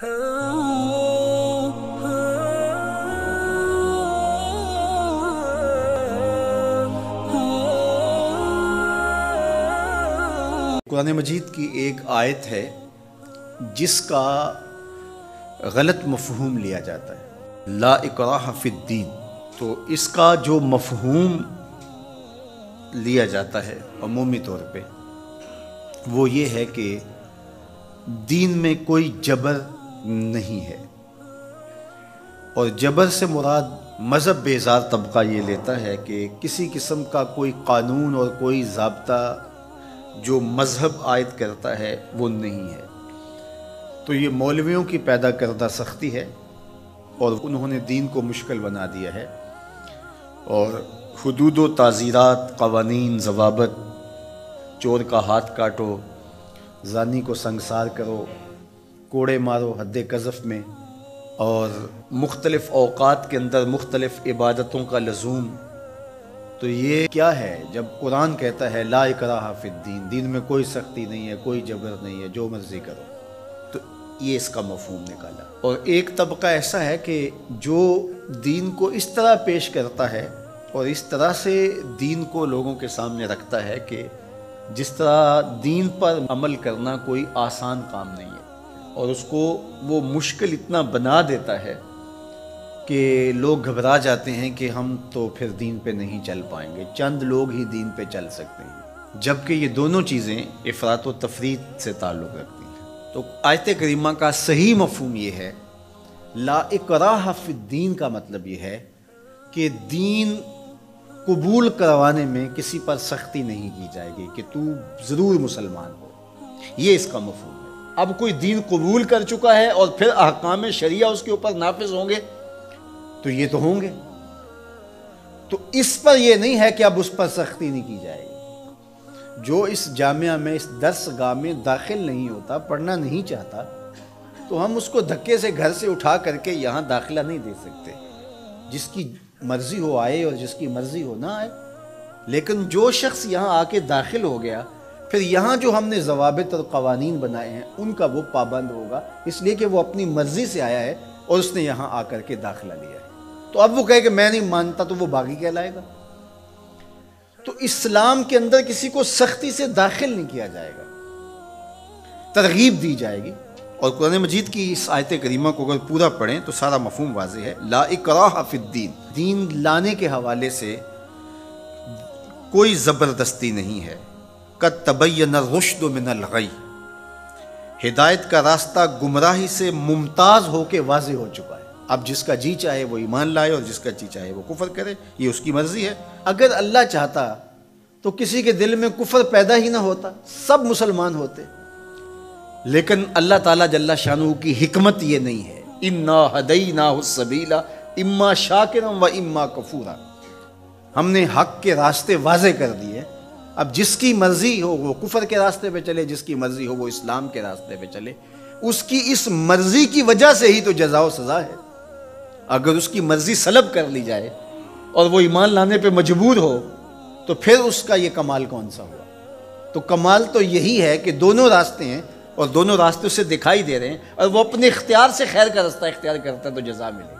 قرآن مجید کی ایک آیت ہے جس کا غلط مفہوم لیا جاتا ہے، لا اکراہ فی الدین۔ تو اس کا جو مفہوم لیا جاتا ہے عمومی طور پہ وہ یہ ہے کہ دین میں کوئی جبر نہیں ہے، اور جبر سے مراد مذہب بیزار طبقہ یہ لیتا ہے کہ کسی قسم کا کوئی قانون اور کوئی ضابطہ جو مذہب عائد کرتا ہے وہ نہیں ہے۔ تو یہ مولویوں کی پیدا کردہ سختی ہے، اور انہوں نے دین کو مشکل بنا دیا ہے، اور حدود و تعزیرات، قوانین، ضوابط، چور کا ہاتھ کاٹو، زانی کو سنگسار کرو، کوڑے مارو حد قذف میں، اور مختلف اوقات کے اندر مختلف عبادتوں کا لزوم۔ تو یہ کیا ہے جب قرآن کہتا ہے لا اکراہ فی الدین، دین میں کوئی سختی نہیں ہے، کوئی جبر نہیں ہے، جو مرضی کرو؟ تو یہ اس کا مفہوم نکالا۔ اور ایک طبقہ ایسا ہے کہ جو دین کو اس طرح پیش کرتا ہے اور اس طرح سے دین کو لوگوں کے سامنے رکھتا ہے کہ جس طرح دین پر عمل کرنا کوئی آسان کام نہیں ہے، اور اس کو وہ مشکل اتنا بنا دیتا ہے کہ لوگ گھبرا جاتے ہیں کہ ہم تو پھر دین پہ نہیں چل پائیں گے، چند لوگ ہی دین پہ چل سکتے ہیں، جبکہ یہ دونوں چیزیں افراط و تفریط سے تعلق رکھتی ہیں۔ تو آیت کریمہ کا صحیح مفہوم یہ ہے، لا اکراہ فی الدین کا مطلب یہ ہے کہ دین قبول کروانے میں کسی پر سختی نہیں کی جائے گی کہ تو ضرور مسلمان ہو، یہ اس کا مفہوم ہے۔ اب کوئی دین قبول کر چکا ہے اور پھر احکام شریعہ اس کے اوپر نافذ ہوں گے تو یہ تو ہوں گے، تو اس پر یہ نہیں ہے کہ اب اس پر سختی نہیں کی جائے گی۔ جو اس جامعہ میں، اس درس گاہ میں داخل نہیں ہوتا، پڑھنا نہیں چاہتا، تو ہم اس کو دھکے سے گھر سے اٹھا کر کے یہاں داخلہ نہیں دے سکتے۔ جس کی مرضی ہو آئے اور جس کی مرضی ہو نہ آئے، لیکن جو شخص یہاں آ کے داخل ہو گیا، پھر یہاں جو ہم نے ضوابط اور قوانین بنائے ہیں ان کا وہ پابند ہوگا، اس لیے کہ وہ اپنی مرضی سے آیا ہے اور اس نے یہاں آ کر کے داخلہ لیا ہے۔ تو اب وہ کہے کہ میں نہیں مانتا، تو وہ باغی کہلائے گا۔ تو اسلام کے اندر کسی کو سختی سے داخل نہیں کیا جائے گا، ترغیب دی جائے گی۔ اور قرآن مجید کی اس آیت کریمہ کو اگر پورا پڑھیں تو سارا مفہوم واضح ہے، لا اکراہ فی الدین۔ دین لانے کے حوالے سے کوئی زبردستی نہیں ہے۔ قد تبین الرشد من الغی، ہدایت کا راستہ گمراہی سے ممتاز ہو کے واضح ہو چکا ہے۔ اب جس کا جی چاہے وہ ایمان لائے اور جس کا جی چاہے وہ کفر کرے، یہ اس کی مرضی ہے۔ اگر اللہ چاہتا تو کسی کے دل میں کفر پیدا ہی نہ ہوتا، سب مسلمان ہوتے، لیکن اللہ تعالیٰ جل شانہ کی حکمت یہ نہیں ہے۔ انا ہدیناہ السبیل اما شاکرا و اما کفورا، ہم نے حق کے راستے واضح کر دیے۔ اب جس کی مرضی ہو وہ کفر کے راستے پہ چلے، جس کی مرضی ہو وہ اسلام کے راستے پہ چلے، اس کی اس مرضی کی وجہ سے ہی تو جزا و سزا ہے۔ اگر اس کی مرضی سلب کر لی جائے اور وہ ایمان لانے پہ مجبور ہو تو پھر اس کا یہ کمال کون سا ہوا؟ تو کمال تو یہی ہے کہ دونوں راستے ہیں اور دونوں راستے اسے دکھائی دے رہے ہیں، اور وہ اپنے اختیار سے خیر کا راستہ اختیار کرتا ہے تو جزا ملے گی،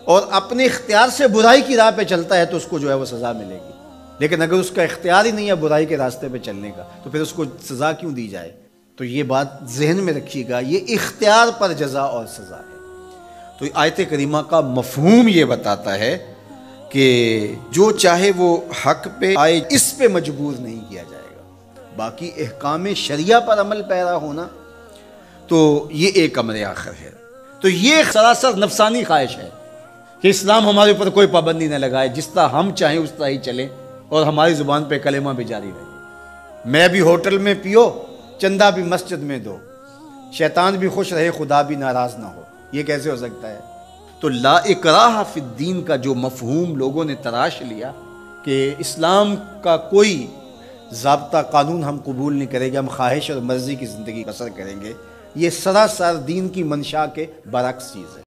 اور اپنے اختیار سے برائی کی راہ پہ چلتا ہے تو اس کو جو ہے وہ سزا ملے گی۔ لیکن اگر اس کا اختیار ہی نہیں ہے برائی کے راستے پہ چلنے کا تو پھر اس کو سزا کیوں دی جائے؟ تو یہ بات ذہن میں رکھیے گا، یہ اختیار پر جزا اور سزا ہے۔ تو آیت کریمہ کا مفہوم یہ بتاتا ہے کہ جو چاہے وہ حق پہ آئے، اس پہ مجبور نہیں کیا جائے گا۔ باقی احکام شریعہ پر عمل پیرا ہونا تو یہ ایک امر آخر ہے۔ تو یہ سراسر نفسانی خواہش ہے کہ اسلام ہمارے اوپر کوئی پابندی نہ لگائے، جس طرح ہم چاہیں اس طرح ہی چلیں، اور ہماری زبان پہ کلمہ بھی جاری رہے۔ میں بھی ہوٹل میں پیو، چندہ بھی مسجد میں دو، شیطان بھی خوش رہے، خدا بھی ناراض نہ ہو، یہ کیسے ہو سکتا ہے؟ تو لا اکراہ فی الدین کا جو مفہوم لوگوں نے تراش لیا کہ اسلام کا کوئی ضابطہ قانون ہم قبول نہیں کریں گے، ہم خواہش اور مرضی کی زندگی بسر کریں گے، یہ سراسر دین کی منشا کے برعکس چیز ہے۔